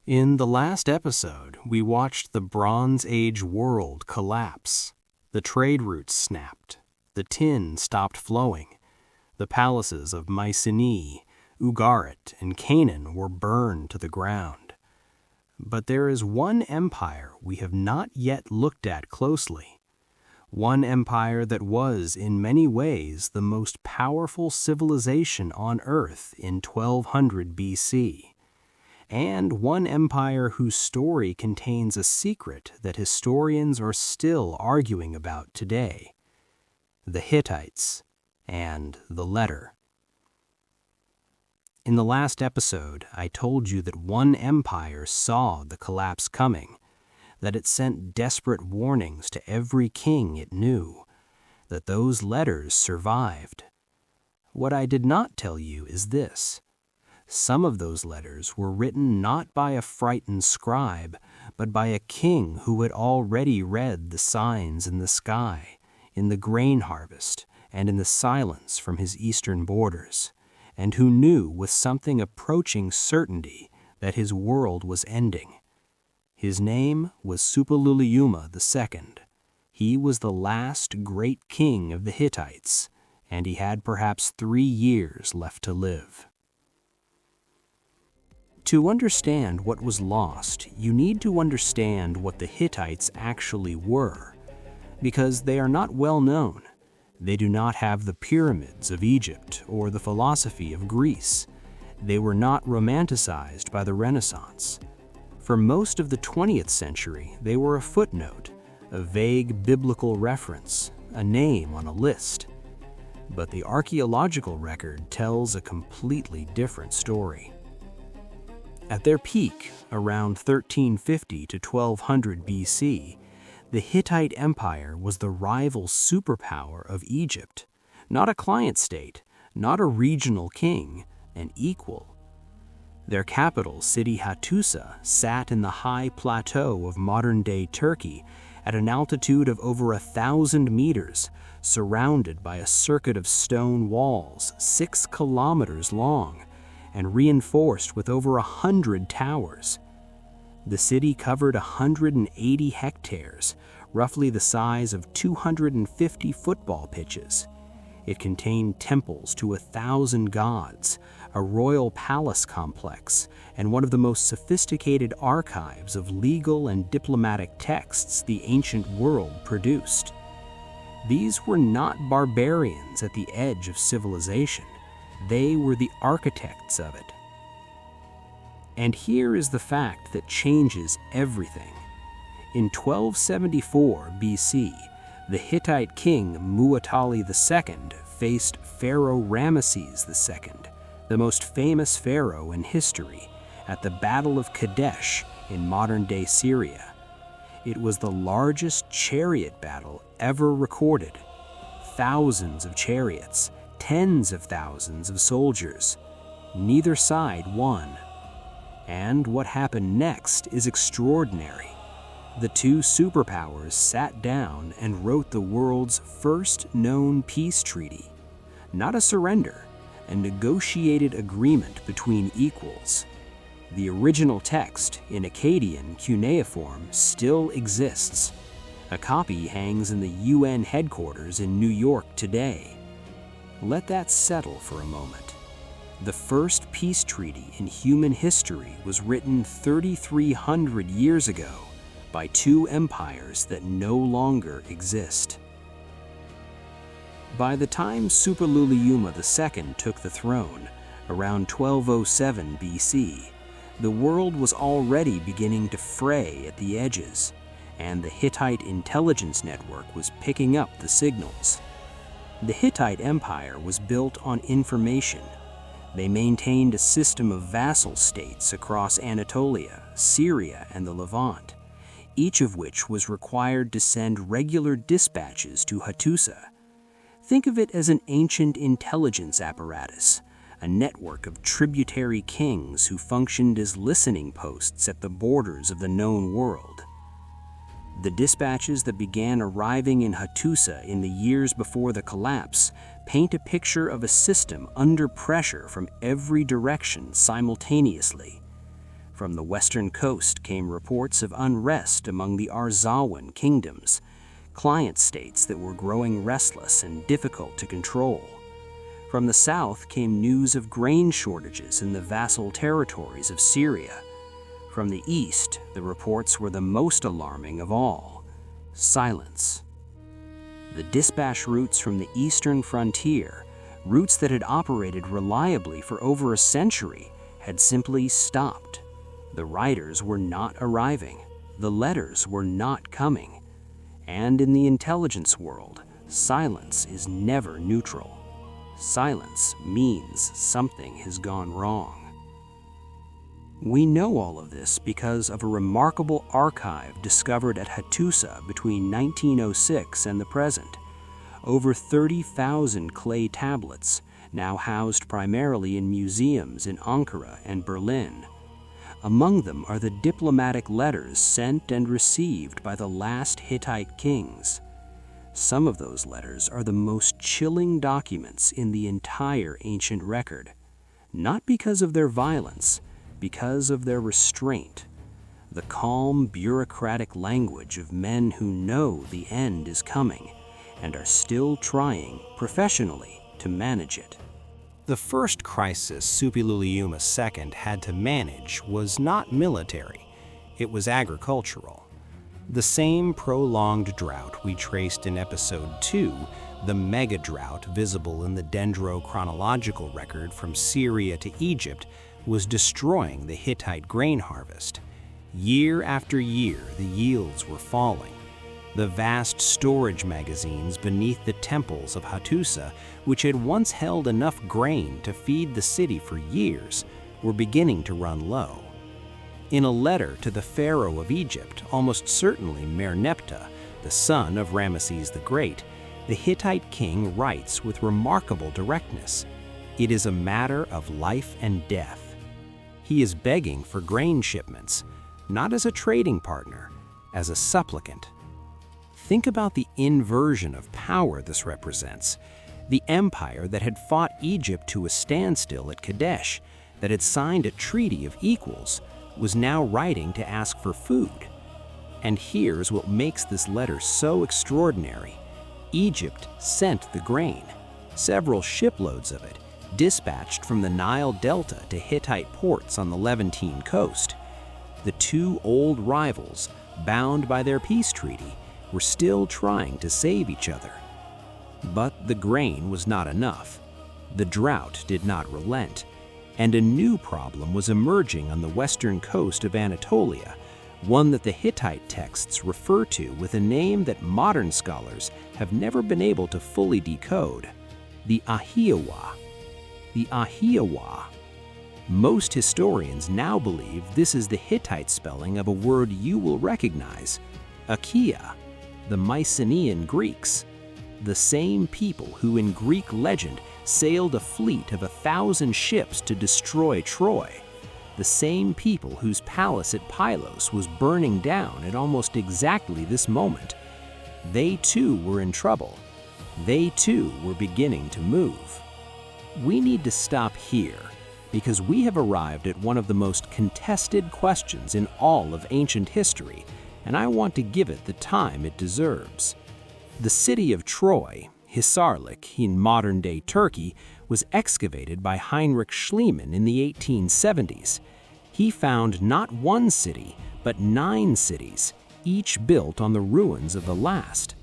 In the last episode, we watched the Bronze Age world collapse. The trade routes snapped. The tin stopped flowing. The palaces of Mycenae, Ugarit, and Canaan were burned to the ground. But there is one empire we have not yet looked at closely. One empire that was, in many ways, the most powerful civilization on Earth in 1200 BC. And one empire whose story contains a secret that historians are still arguing about today: the Hittites and the letter. In the last episode, I told you that one empire saw the collapse coming, that it sent desperate warnings to every king it knew, that those letters survived. What I did not tell you is this: some of those letters were written not by a frightened scribe, but by a king who had already read the signs in the sky, in the grain harvest, and in the silence from his eastern borders, and who knew with something approaching certainty that his world was ending. His name was Suppiluliuma II. He was the last great king of the Hittites, and he had perhaps 3 years left to live. To understand what was lost, you need to understand what the Hittites actually were, because they are not well known. They do not have the pyramids of Egypt or the philosophy of Greece. They were not romanticized by the Renaissance. For most of the 20th century, they were a footnote, a vague biblical reference, a name on a list. But the archaeological record tells a completely different story. At their peak, around 1350 to 1200 BC, the Hittite Empire was the rival superpower of Egypt, not a client state, not a regional king, an equal. Their capital, city Hattusa, sat in the high plateau of modern-day Turkey at an altitude of over 1,000 meters, surrounded by a circuit of stone walls 6 kilometers long, and reinforced with over 100 towers. The city covered 180 hectares, roughly the size of 250 football pitches. It contained temples to 1,000 gods, a royal palace complex, and one of the most sophisticated archives of legal and diplomatic texts the ancient world produced. These were not barbarians at the edge of civilization. They were the architects of it. And here is the fact that changes everything. In 1274 BC, the Hittite king Muwatalli II faced Pharaoh Ramesses II, the most famous pharaoh in history, at the Battle of Kadesh in modern-day Syria. It was the largest chariot battle ever recorded. Thousands of chariots, tens of thousands of soldiers. Neither side won. And what happened next is extraordinary. The two superpowers sat down and wrote the world's first known peace treaty. Not a surrender, a negotiated agreement between equals. The original text, in Akkadian Cuneiform, still exists. A copy hangs in the UN headquarters in New York today. Let that settle for a moment. The first peace treaty in human history was written 3,300 years ago by 2 empires that no longer exist. By the time Suppiluliuma II took the throne, around 1207 BC, the world was already beginning to fray at the edges, and the Hittite intelligence network was picking up the signals. The Hittite Empire was built on information. They maintained a system of vassal states across Anatolia, Syria, and the Levant, each of which was required to send regular dispatches to Hattusa. Think of it as an ancient intelligence apparatus, a network of tributary kings who functioned as listening posts at the borders of the known world. The dispatches that began arriving in Hattusa in the years before the collapse paint a picture of a system under pressure from every direction simultaneously. From the western coast came reports of unrest among the Arzawan kingdoms, client states that were growing restless and difficult to control. From the south came news of grain shortages in the vassal territories of Syria. From the east, the reports were the most alarming of all: silence. The dispatch routes from the eastern frontier, routes that had operated reliably for over a century, had simply stopped. The riders were not arriving. The letters were not coming. And in the intelligence world, silence is never neutral. Silence means something has gone wrong. We know all of this because of a remarkable archive discovered at Hattusa between 1906 and the present. Over 30,000 clay tablets, now housed primarily in museums in Ankara and Berlin. Among them are the diplomatic letters sent and received by the last Hittite kings. Some of those letters are the most chilling documents in the entire ancient record, not because of their violence, because of their restraint, the calm, bureaucratic language of men who know the end is coming and are still trying, professionally, to manage it. The first crisis Suppiluliuma II had to manage was not military, it was agricultural. The same prolonged drought we traced in Episode 2, the mega-drought visible in the dendrochronological record from Syria to Egypt, was destroying the Hittite grain harvest. Year after year, the yields were falling. The vast storage magazines beneath the temples of Hattusa, which had once held enough grain to feed the city for years, were beginning to run low. In a letter to the pharaoh of Egypt, almost certainly Merneptah, the son of Ramesses the Great, the Hittite king writes with remarkable directness, "It is a matter of life and death." He is begging for grain shipments, not as a trading partner, as a supplicant. Think about the inversion of power this represents. The empire that had fought Egypt to a standstill at Kadesh, that had signed a treaty of equals, was now writing to ask for food. And here's what makes this letter so extraordinary. Egypt sent the grain, several shiploads of it, dispatched from the Nile Delta to Hittite ports on the Levantine coast. The two old rivals, bound by their peace treaty, were still trying to save each other. But the grain was not enough. The drought did not relent, and a new problem was emerging on the western coast of Anatolia, one that the Hittite texts refer to with a name that modern scholars have never been able to fully decode: the Ahhiyawa. The Ahhiyawa. Most historians now believe this is the Hittite spelling of a word you will recognize: Achaia, the Mycenaean Greeks, the same people who in Greek legend sailed a fleet of 1,000 ships to destroy Troy, the same people whose palace at Pylos was burning down at almost exactly this moment. They too were in trouble. They too were beginning to move. We need to stop here, because we have arrived at one of the most contested questions in all of ancient history, and I want to give it the time it deserves. The city of Troy, Hisarlik in modern-day Turkey, was excavated by Heinrich Schliemann in the 1870s. He found not one city, but 9 cities, each built on the ruins of the last.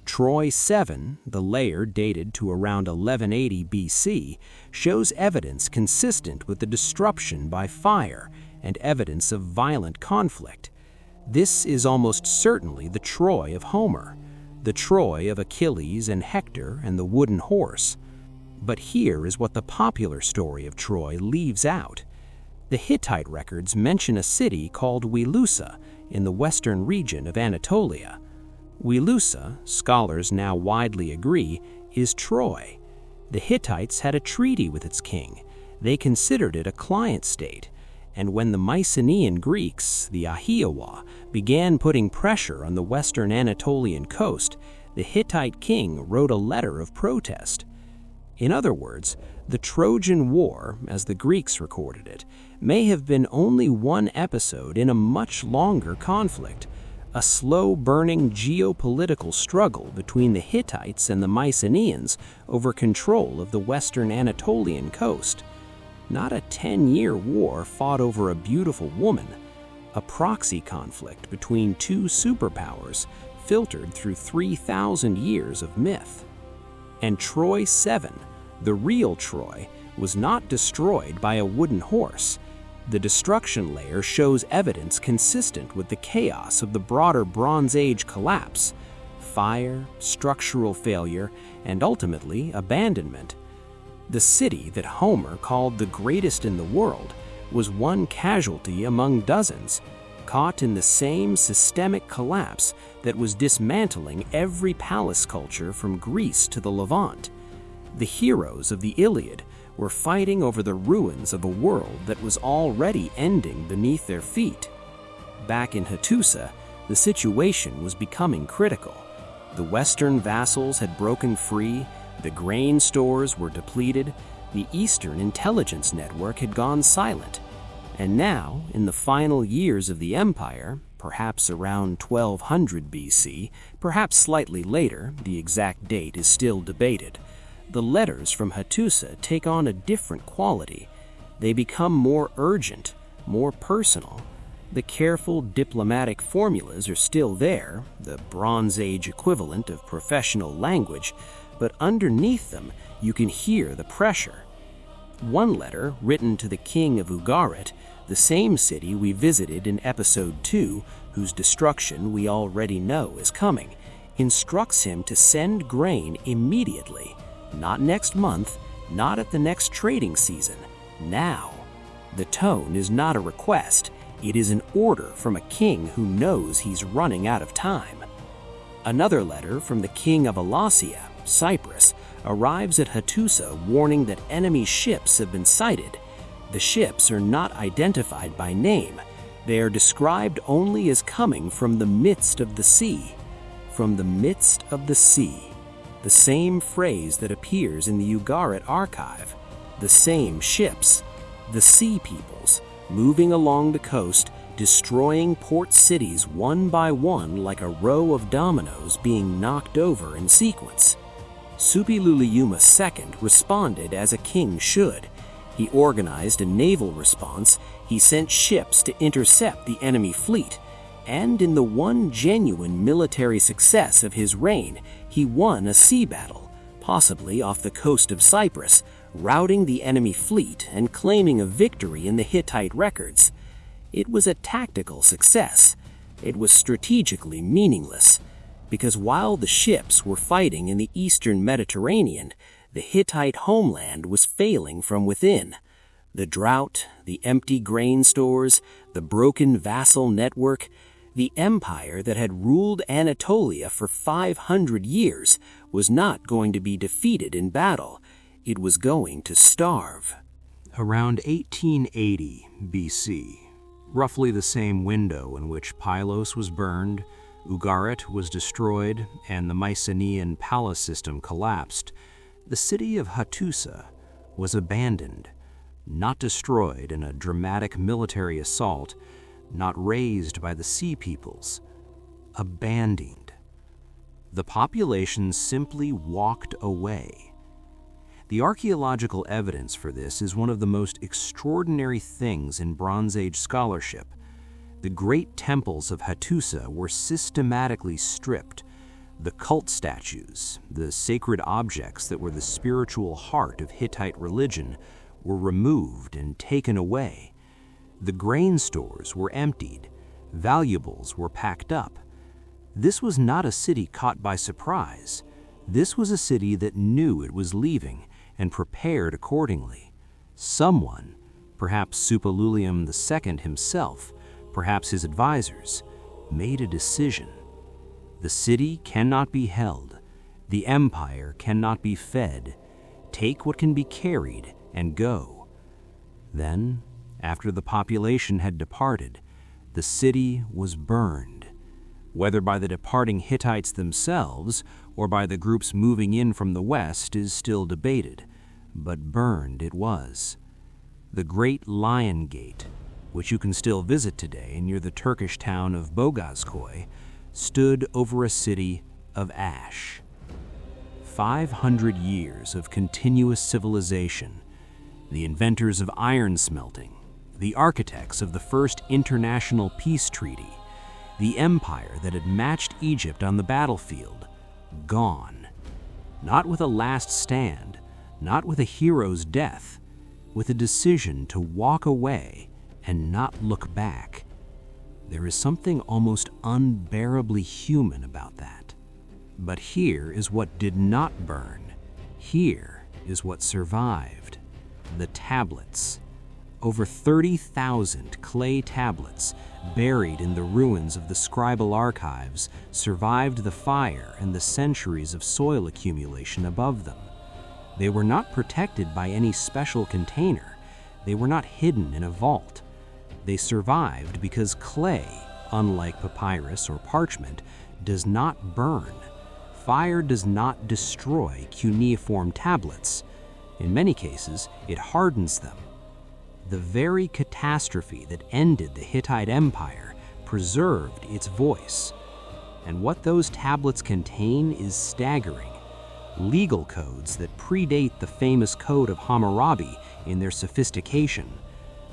Troy 7, the layer dated to around 1180 BC, shows evidence consistent with the disruption by fire and evidence of violent conflict. This is almost certainly the Troy of Homer, the Troy of Achilles and Hector and the wooden horse. But here is what the popular story of Troy leaves out. The Hittite records mention a city called Wilusa in the western region of Anatolia. Wilusa, scholars now widely agree, is Troy. The Hittites had a treaty with its king. They considered it a client state. And when the Mycenaean Greeks, the Ahhiyawa, began putting pressure on the western Anatolian coast, the Hittite king wrote a letter of protest. In other words, the Trojan War, as the Greeks recorded it, may have been only one episode in a much longer conflict, a slow-burning geopolitical struggle between the Hittites and the Mycenaeans over control of the western Anatolian coast. Not a 10-year war fought over a beautiful woman, a proxy conflict between two superpowers filtered through 3,000 years of myth. And Troy 7, the real Troy, was not destroyed by a wooden horse. The destruction layer shows evidence consistent with the chaos of the broader Bronze Age collapse: fire, structural failure, and ultimately abandonment. The city that Homer called the greatest in the world was one casualty among dozens, caught in the same systemic collapse that was dismantling every palace culture from Greece to the Levant. The heroes of the Iliad were fighting over the ruins of a world that was already ending beneath their feet. Back in Hattusa, the situation was becoming critical. The Western vassals had broken free, the grain stores were depleted, the Eastern intelligence network had gone silent. And now, in the final years of the empire, perhaps around 1200 BC, perhaps slightly later, the exact date is still debated, the letters from Hattusa take on a different quality. They become more urgent, more personal. The careful diplomatic formulas are still there, the Bronze Age equivalent of professional language, but underneath them you can hear the pressure. One letter, written to the king of Ugarit, the same city we visited in episode 2, whose destruction we already know is coming, instructs him to send grain immediately. Not next month, not at the next trading season, now. The tone is not a request, it is an order from a king who knows he's running out of time. Another letter from the king of Alasia, Cyprus, arrives at Hattusa warning that enemy ships have been sighted. The ships are not identified by name. They are described only as coming from the midst of the sea. From the midst of the sea. The same phrase that appears in the Ugarit archive. The same ships. The sea peoples, moving along the coast, destroying port cities one by one like a row of dominoes being knocked over in sequence. Suppiluliuma II responded as a king should. He organized a naval response, he sent ships to intercept the enemy fleet, and in the one genuine military success of his reign, he won a sea battle, possibly off the coast of Cyprus, routing the enemy fleet and claiming a victory in the Hittite records. It was a tactical success. It was strategically meaningless, because while the ships were fighting in the eastern Mediterranean, the Hittite homeland was failing from within. The drought, the empty grain stores, the broken vassal network, the empire that had ruled Anatolia for 500 years was not going to be defeated in battle. It was going to starve. Around 1880 BC, roughly the same window in which Pylos was burned, Ugarit was destroyed, and the Mycenaean palace system collapsed, the city of Hattusa was abandoned, not destroyed in a dramatic military assault, not razed by the sea peoples, abandoned. The population simply walked away. The archaeological evidence for this is one of the most extraordinary things in Bronze Age scholarship. The great temples of Hattusa were systematically stripped. The cult statues, the sacred objects that were the spiritual heart of Hittite religion, were removed and taken away. The grain stores were emptied. Valuables were packed up. This was not a city caught by surprise. This was a city that knew it was leaving and prepared accordingly. Someone, perhaps Suppiluliuma II himself, perhaps his advisors, made a decision. The city cannot be held. The empire cannot be fed. Take what can be carried and go. Then, after the population had departed, the city was burned. Whether by the departing Hittites themselves or by the groups moving in from the west is still debated, but burned it was. The Great Lion Gate, which you can still visit today near the Turkish town of Bogazkoy, stood over a city of ash. 500 years of continuous civilization, the inventors of iron smelting, the architects of the first international peace treaty, the empire that had matched Egypt on the battlefield, gone. Not with a last stand, not with a hero's death, with a decision to walk away and not look back. There is something almost unbearably human about that. But here is what did not burn. Here is what survived. The tablets. Over 30,000 clay tablets buried in the ruins of the scribal archives survived the fire and the centuries of soil accumulation above them. They were not protected by any special container. They were not hidden in a vault. They survived because clay, unlike papyrus or parchment, does not burn. Fire does not destroy cuneiform tablets. In many cases, it hardens them. The very catastrophe that ended the Hittite Empire preserved its voice. And what those tablets contain is staggering. Legal codes that predate the famous Code of Hammurabi in their sophistication.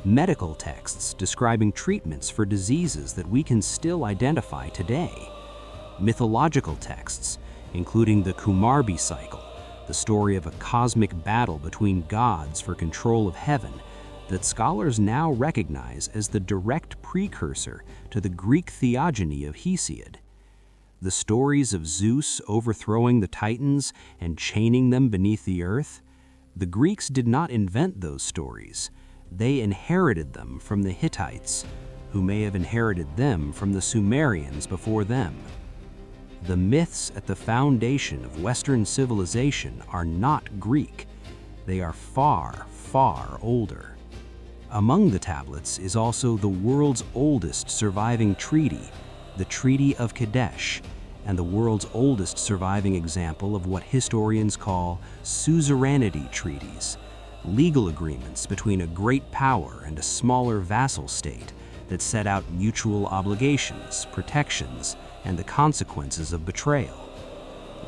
Medical texts describing treatments for diseases that we can still identify today. Mythological texts, including the Kumarbi cycle, the story of a cosmic battle between gods for control of heaven, that scholars now recognize as the direct precursor to the Greek theogony of Hesiod. The stories of Zeus overthrowing the Titans and chaining them beneath the earth, the Greeks did not invent those stories. They inherited them from the Hittites, who may have inherited them from the Sumerians before them. The myths at the foundation of Western civilization are not Greek. They are far, far older. Among the tablets is also the world's oldest surviving treaty, the Treaty of Kadesh, and the world's oldest surviving example of what historians call suzerainty treaties, legal agreements between a great power and a smaller vassal state that set out mutual obligations, protections, and the consequences of betrayal.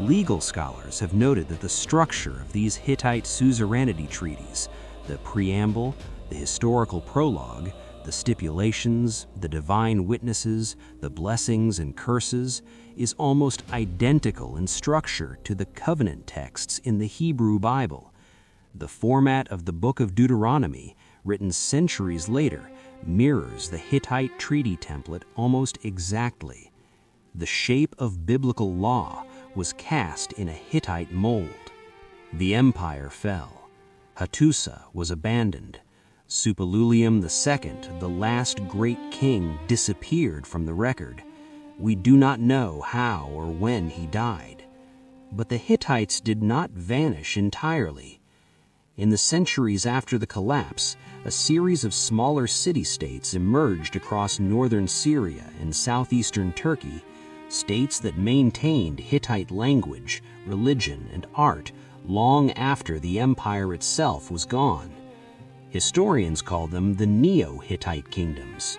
Legal scholars have noted that the structure of these Hittite suzerainty treaties, the preamble, the historical prologue, the stipulations, the divine witnesses, the blessings and curses, is almost identical in structure to the covenant texts in the Hebrew Bible. The format of the Book of Deuteronomy, written centuries later, mirrors the Hittite treaty template almost exactly. The shape of biblical law was cast in a Hittite mold. The empire fell. Hattusa was abandoned. Suppiluliuma II, the last great king, disappeared from the record. We do not know how or when he died. But the Hittites did not vanish entirely. In the centuries after the collapse, a series of smaller city-states emerged across northern Syria and southeastern Turkey, states that maintained Hittite language, religion, and art long after the empire itself was gone. Historians call them the Neo-Hittite kingdoms.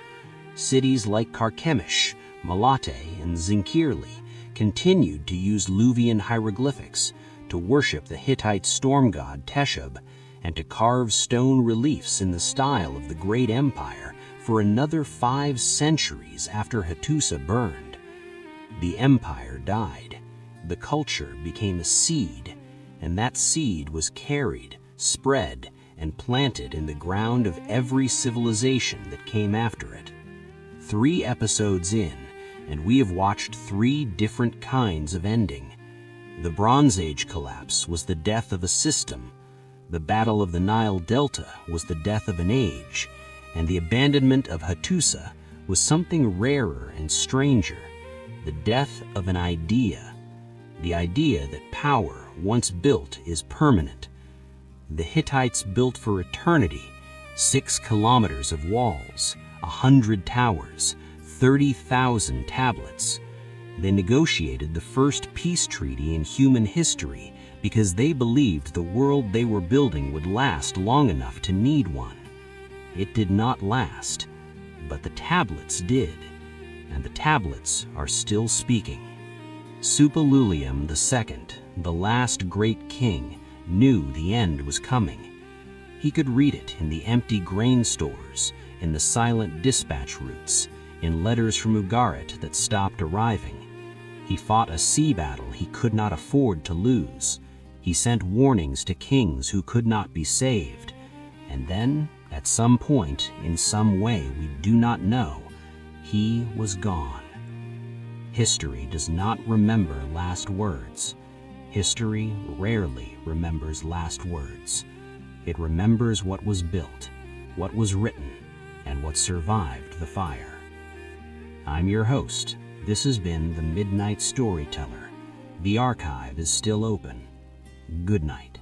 Cities like Carchemish, Malate, and Zinkirli continued to use Luvian hieroglyphics, to worship the Hittite storm god Teshub, and to carve stone reliefs in the style of the Great Empire for another 5 centuries after Hattusa burned. The empire died. The culture became a seed, and that seed was carried, spread, and planted in the ground of every civilization that came after it. 3 episodes in, and we have watched 3 different kinds of ending. The Bronze Age collapse was the death of a system. The Battle of the Nile Delta was the death of an age, and the abandonment of Hattusa was something rarer and stranger, the death of an idea. The idea that power, once built, is permanent. The Hittites built for eternity 6 kilometers of walls, 100 towers, 30,000 tablets. They negotiated the first peace treaty in human history because they believed the world they were building would last long enough to need one. it did not last, but the tablets did, and the tablets are still speaking. Suppiluliuma II, the last great king, knew the end was coming. He could read it in the empty grain stores, in the silent dispatch routes, in letters from Ugarit that stopped arriving. He fought a sea battle he could not afford to lose. He sent warnings to kings who could not be saved. And then, at some point, in some way we do not know, he was gone. History does not remember last words. History rarely remembers last words. It remembers what was built, what was written, and what survived the fire. I'm your host. This has been the Midnight Storyteller. The archive is still open. Good night.